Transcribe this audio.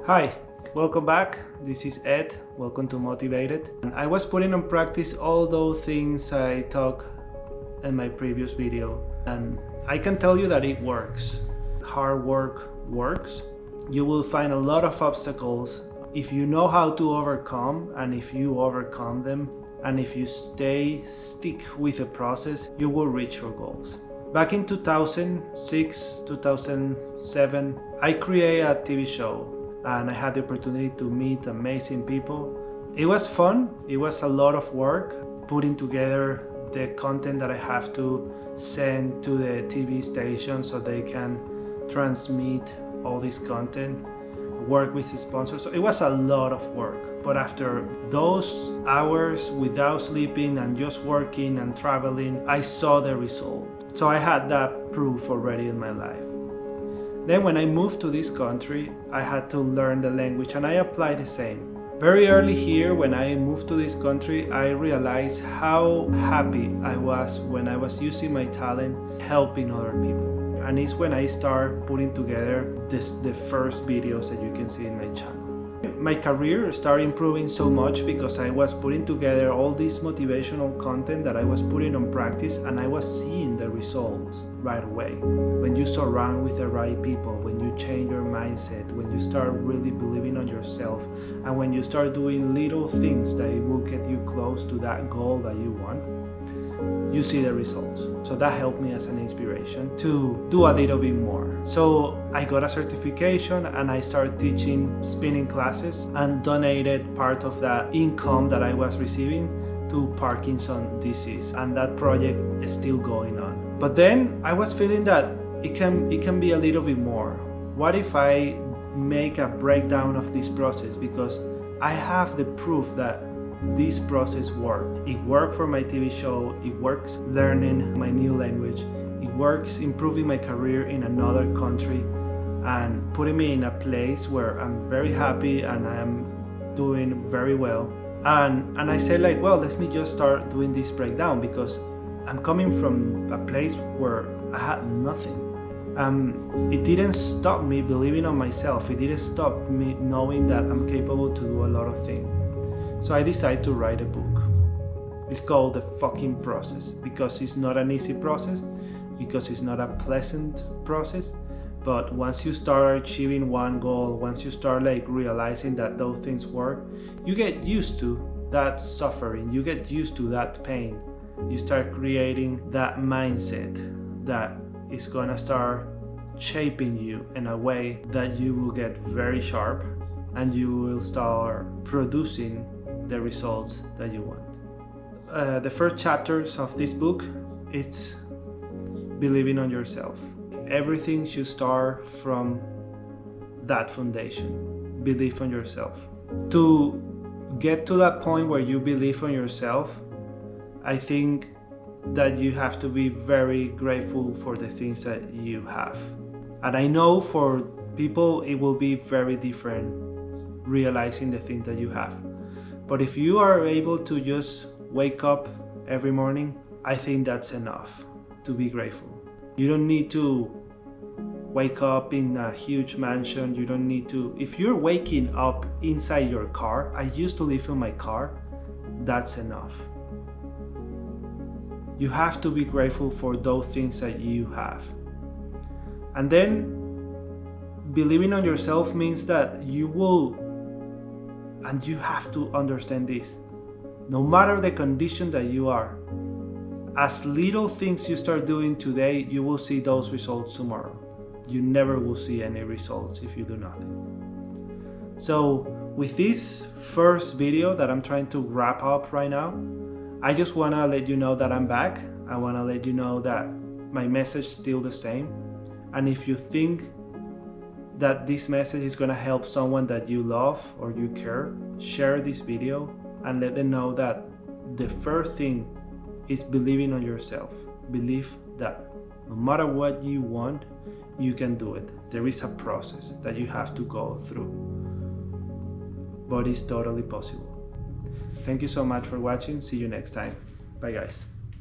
Hi, welcome back. This is Ed. Welcome to Motivated. And I was putting on practice all those things I talked in my previous video, and I can tell you that it works. Hard work works. You will find a lot of obstacles. If you know how to overcome, and if you overcome them, and if you stick with the process, you will reach your goals. Back in 2006, 2007, I created a TV show and I had the opportunity to meet amazing people. It was fun. It was a lot of work putting together the content that I have to send to the TV station so they can transmit all this content, work with the sponsors. So it was a lot of work. But after those hours without sleeping and just working and traveling, I saw the result. So I had that proof already in my life. Then when I moved to this country, I had to learn the language, and I applied the same. Very early here, when I moved to this country, I realized how happy I was when I was using my talent helping other people. And it's when I start putting together the first videos that you can see in my channel. My career started improving so much because I was putting together all this motivational content that I was putting on practice, and I was seeing the results right away. When you surround with the right people, when you change your mindset, when you start really believing on yourself, and when you start doing little things that will get you close to that goal that you want, you see the results. So that helped me as an inspiration to do a little bit more. So I got a certification and I started teaching spinning classes and donated part of that income that I was receiving to Parkinson's disease, and that project is still going on. But then I was feeling that it can be a little bit more. What if I make a breakdown of this process, because I have the proof that this process worked. It worked for my TV show, it works learning my new language, it works improving my career in another country and putting me in a place where I'm very happy and I am doing very well. And I said, like, well, let me just start doing this breakdown, because I'm coming from a place where I had nothing. It didn't stop me believing on myself. It didn't stop me knowing that I'm capable to do a lot of things. So I decided to write a book. It's called The Fucking Process, because it's not an easy process, because it's not a pleasant process. But once you start achieving one goal, once you start realizing that those things work, you get used to that suffering, you get used to that pain. You start creating that mindset that is gonna start shaping you in a way that you will get very sharp and you will start producing the results that you want. The first chapters of this book, it's believing on yourself. Everything should start from that foundation, belief on yourself. To get to that point where you believe on yourself, I think that you have to be very grateful for the things that you have. And I know for people it will be very different realizing the things that you have. But if you are able to just wake up every morning, I think that's enough to be grateful. You don't need to wake up in a huge mansion. You don't need to, if you're waking up inside your car, I used to live in my car, that's enough. You have to be grateful for those things that you have. And then believing on yourself means that you will, and you have to understand this, no matter the condition that you are, as little things you start doing today, you will see those results tomorrow. You never will see any results if you do nothing. So with this first video that I'm trying to wrap up right now, I just want to let you know that I'm back. I want to let you know that my message is still the same. And if you think that this message is going to help someone that you love or you care, share this video and let them know that the first thing is believing on yourself. Believe that no matter what you want, you can do it. There is a process that you have to go through, but it's totally possible. Thank you so much for watching. See you next time. Bye guys.